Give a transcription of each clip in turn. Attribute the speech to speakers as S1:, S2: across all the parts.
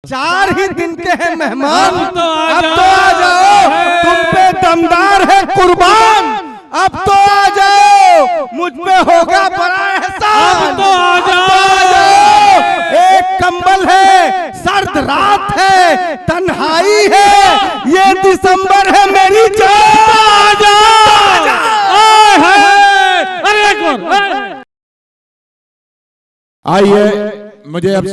S1: 4 ही दिन के हैं मेहमान, अब तो आ जाओ, तुम पे दमदार है कुर्बान, अब तो आ जाओ, मुझ पे होगा बड़ा एहसान, अब तो आ जाओ। एक कंबल है, सर्द रात है, तन्हाई है, ये दिसंबर है मेरी जान, आ जाओ।
S2: आइए, मुझे अब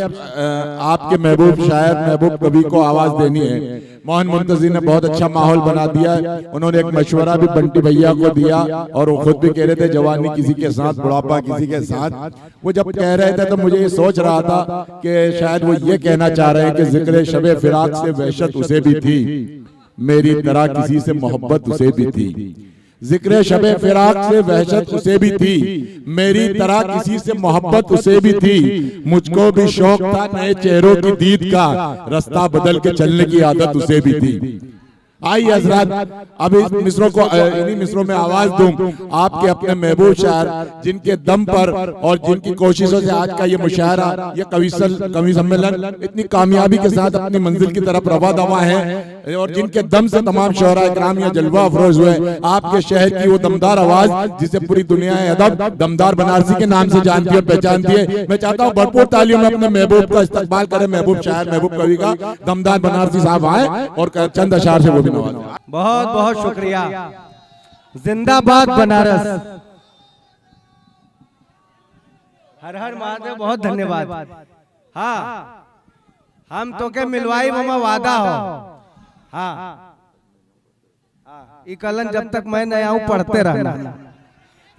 S2: आपके महबूब शायर महबूब कवि को आवाज देनी है। मोहन मुंतजी ने बहुत अच्छा माहौल बना दिया है। उन्होंने एक मशवरा भी बंटी भैया को दिया और वो खुद भी कह रहे थे जवानी किसी के साथ, बुढ़ापा किसी के साथ। वो जब कह रहे थे तो मुझे ये सोच रहा था कि शायद वो ये कहना चाह रहे हैं कि जिक्र शबे फिराक से वहशत उसे भी थी, मेरी तरह किसी से मोहब्बत उसे भी थी। जिक्र शबे फिराक से वहशत उसे भी थी, मेरी तरह किसी से मोहब्बत उसे भी थी। मुझको भी शौक था नए चेहरों की दीद का, रास्ता बदल के चलने की आदत उसे भी थी। आइए हजरात, अब इस मिसरों को इन्हीं मिसरों में आवाज दूं आपके अपने महबूब शायर, जिनके दम पर और जिनकी कोशिशों से आज का ये मुशायरा, ये कवि सम्मेलन इतनी कामयाबी के साथ अपनी मंजिल की तरफ रवा दवा है और जिनके दम से तमाम शोहरा इकराम या जलवा अफरोज हुए। आपके शहर की वो दमदार आवाज जिसे पूरी दुनिया अदब दमदार बनारसी के नाम से जानती है, पहचानती है। मैं चाहता हूँ भरपूर तालियों में अपने महबूब का इस्तकबाल करें, महबूब शायर महबूब कवि का। दमदार बनारसी साहब आए और चंद अशार से वो भी नवाज।
S1: बहुत बहुत शुक्रिया। जिंदाबाद बनारस, हर हर महादेव, बहुत धन्यवाद। हाँ, हम तो के मिलवाई मामा वादा हो। हाँ, ये कलन जब तक मैं नहीं आऊं पढ़ते रहना,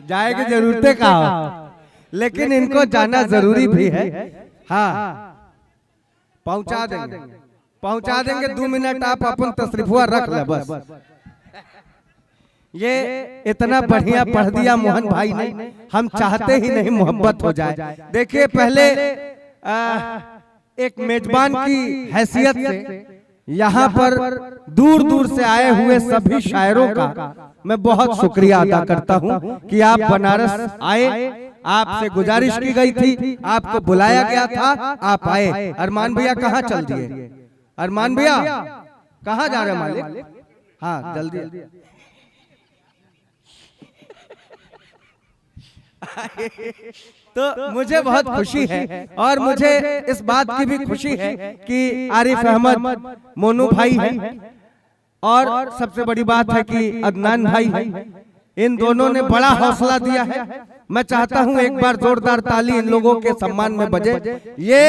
S1: जाए की जरूरत का हो, लेकिन इनको जाना जरूरी भी है। हाँ, पहुंचा देंगे 2 मिनट आप अपन तशरीफुआ रख ले बस। ये इतना बढ़िया पढ़ दिया मोहन भाई ने, हम चाहते ही नहीं मोहब्बत हो जाए। देखिए, पहले एक मेजबान की हैसियत से यहाँ पर दूर दूर से आए हुए सभी शायरों का मैं बहुत शुक्रिया अदा करता हूँ कि आप बनारस आए। आपसे गुजारिश की गई थी, आपको बुलाया गया था, आप आए। अरमान भैया कहाँ चल दिए? अरमान भैया कहाँ जा रहे हैं मालिक? हाँ, जल्दी। तो मुझे बहुत खुशी है और मुझे इस बात की भी खुशी है कि आरिफ अहमद मोनू भाई है और सबसे बड़ी बात है कि अदनान भाई है। इन दोनों ने बड़ा हौसला दिया है। मैं चाहता हूं एक बार जोरदार ताली इन लोगों के सम्मान में बजे। ये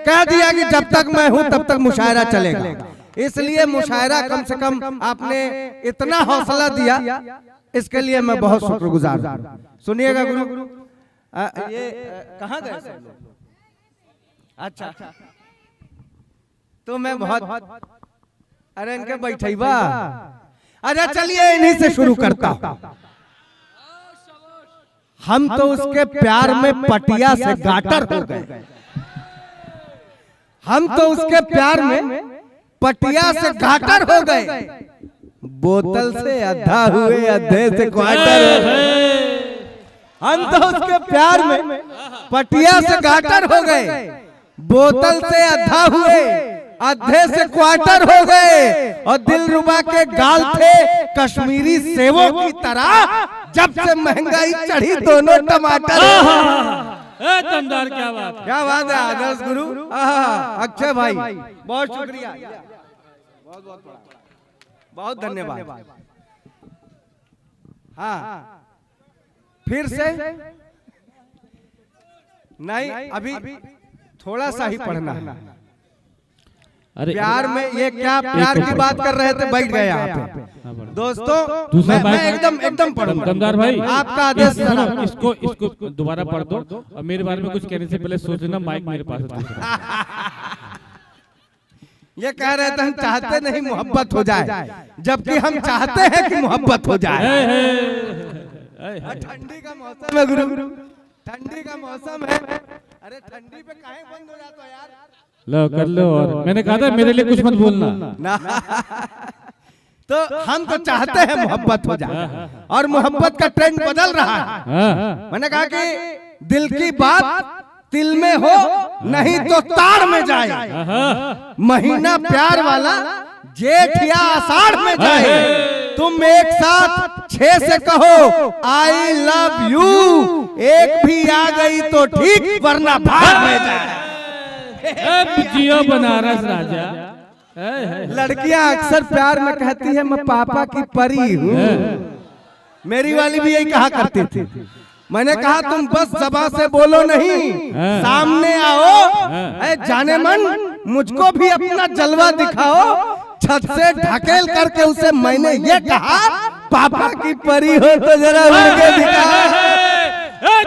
S1: कह दिया कि जब तक मैं हूं तब तक मुशायरा चलेगा, इसलिए मुशायरा कम से कम आपने इतना हौसला दिया, इसके लिए मैं बहुत शुक्रगुजार हूं। सुनिएगा गुरु, ये कहाँ गए? अच्छा, तो मैं बहुत, अरे इनके बैठेबा, अरे चलिए इन्हीं से शुरू करता हूं। हम तो उसके प्यार में पटिया से गाटर हो गए, हम तो उसके प्यार में पटिया से गाटर हो गए, बोतल से अद्धा हुए, अद्धे से क्वार्टर हो गए। हम तो उसके प्यार में पटिया से गाटर हो गए, बोतल से अद्धा हुए, अद्धे से क्वार्टर हो गए, और दिलरुबा के गाल थे कश्मीरी सेवों की तरह, जब से महंगाई चढ़ी दोनों टमाटर।
S3: दमदार, क्या बात है,
S1: क्या बात है आदर्श गुरु, अक्षय भाई, बहुत शुक्रिया, बहुत धन्यवाद। हाँ, फिर से नहीं, अभी थोड़ा सा ही पढ़ना है। अरे प्यार में ये क्या प्यार की बात कर रहे थे, बैठ गए यहाँ पे दोस्तों। मैं एकदम पढ़ूंगा।
S3: दमदार भाई,
S1: आपका आदेश।
S3: इसको दोबारा पढ़ दो और मेरे बारे में कुछ कहने से पहले सोच लेना, माइक मेरे पास है।
S1: ये कह रहे थे हम चाहते नहीं मोहब्बत हो जाए, जबकि हम चाहते हैं कि मोहब्बत हो जाए। ठंडी का मौसम है गुरु, ठंडी का मौसम है। अरे ठंडी पे काहे बंद हो जाता है यार?
S3: लो कर लो, और मैंने कहा था मेरे लिए कुछ मत बोलना
S1: ना। तो हम तो चाहते हैं मोहब्बत हो जाए और मोहब्बत का ट्रेंड बदल रहा है। मैंने कहा कि दिल की बात तिल में हो नहीं तो ताड़ में जाए, महीना प्यार वाला जेठ या आषाढ़ में जाए। तुम एक साथ 6 से कहो आई लव यू, एक भी आ गई तो ठीक वरना भाग में जाए।
S3: जियो बनारस राजा।
S1: लड़कियां अक्सर प्यार में कहती है मैं पापा की परी हूँ। मेरी वाली भी यही कहा करती थी। मैंने कहा तुम बस ज़बान से बोलो नहीं, सामने आओ। जाने मन मुझको भी अपना जलवा दिखाओ। छत से ढकेल करके उसे मैंने ये कहा पापा की परी हो तो जरा उड़ के दिखा।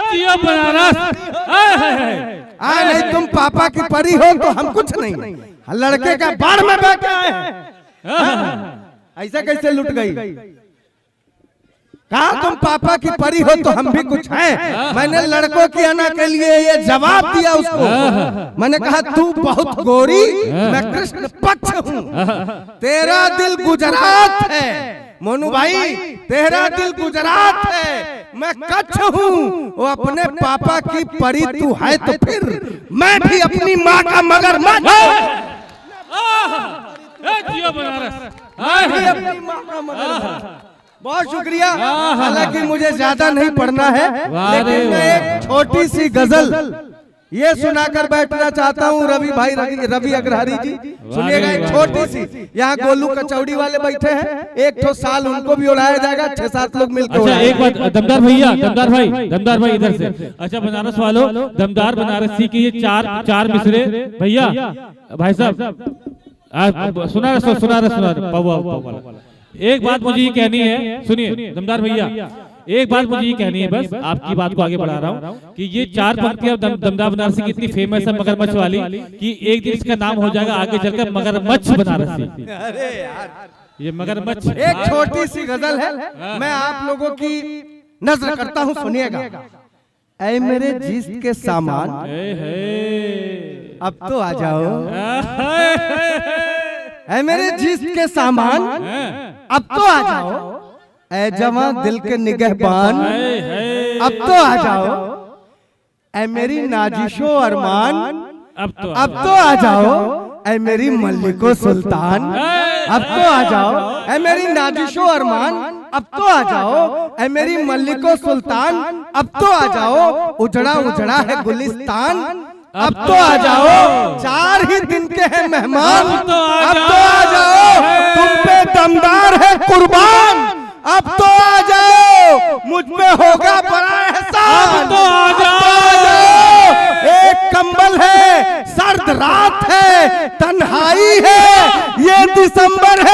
S3: जियो बनारस।
S1: नहीं तुम पापा की परी हो तो हम कुछ नहीं, लड़के का बाढ़ में बैठे आए हैं। ऐसा कैसे लुट गई? कहा तुम पापा की परी हो तो हम भी कुछ हैं। मैंने लड़कों की अना के लिए ये जवाब दिया उसको। मैंने कहा तू बहुत गोरी, मैं कृष्ण पक्ष हूँ। तेरा दिल गुजरात है मोनू भाई, तेरा दिल गुजरात है, मैं कच्छ हूँ। वो अपने पापा की परी तू है तो फिर मैं भी अपनी माँ का मगरमच्छ।
S3: जियो बनारस।
S1: बहुत शुक्रिया। हालांकि मुझे ज्यादा नहीं पढ़ना है, लेकिन मैं एक छोटी सी गजल ये सुनाकर बैठना चाहता हूँ। रवि अग्रहरी जी सुनिएगा, एक छोटी सी। यहाँ गोलू कचौड़ी वाले बैठे हैं, एक तो साल उनको भी उड़ाया जाएगा, 6-7 लोग मिलकर।
S3: अच्छा एक बात, दमदार भैया, दमदार भाई इधर से। अच्छा बनारस वालों, दमदार बनारसी की ये चार मिसरे भैया, भाई साहब सुना रहा। एक बात मुझे ये कहनी है, सुनिए दमदार भैया, एक बात मुझे ये कहनी है, बस आपकी बात को आगे बढ़ा रहा हूँ कि ये 4 पंक्तियां दमदार बनारसी की इतनी फेमस है मगरमच्छ वाली कि एक दिन इसका नाम हो जाएगा आगे चलकर मगरमच्छ बनारसी।
S1: अरे यार
S3: ये मगरमच्छ।
S1: एक छोटी सी गजल है, मैं आप लोगों की नजर करता हूँ, सुनिएगा। ऐ मेरे जिस्म के सामान अब तो आ जाओ, ऐ मेरे जिस्म के सामान अब तो आ जाओ, ऐ जवां दिल के निगहबान अब तो आ जाओ, ऐ मेरी नाजिशो अरमान अब तो आ जाओ, ऐ मेरी मल्लिको सुल्तान अब तो आ जाओ, ऐ मेरी नाजिशो अरमान अब तो आ जाओ, ऐ मेरी मल्लिको सुल्तान अब तो आ जाओ, उजड़ा उजड़ा है गुलिस्तान अब तो आ जाओ, 4 ही दिन के हैं मेहमान अब तो आ जाओ, तुम पे दमदार है कुर्बान अब तो आ जाओ, मुझ पे होगा बड़ा एहसान अब तो आ जाओ। एक कंबल है, सर्द रात है, तन्हाई है, ये दिसंबर है।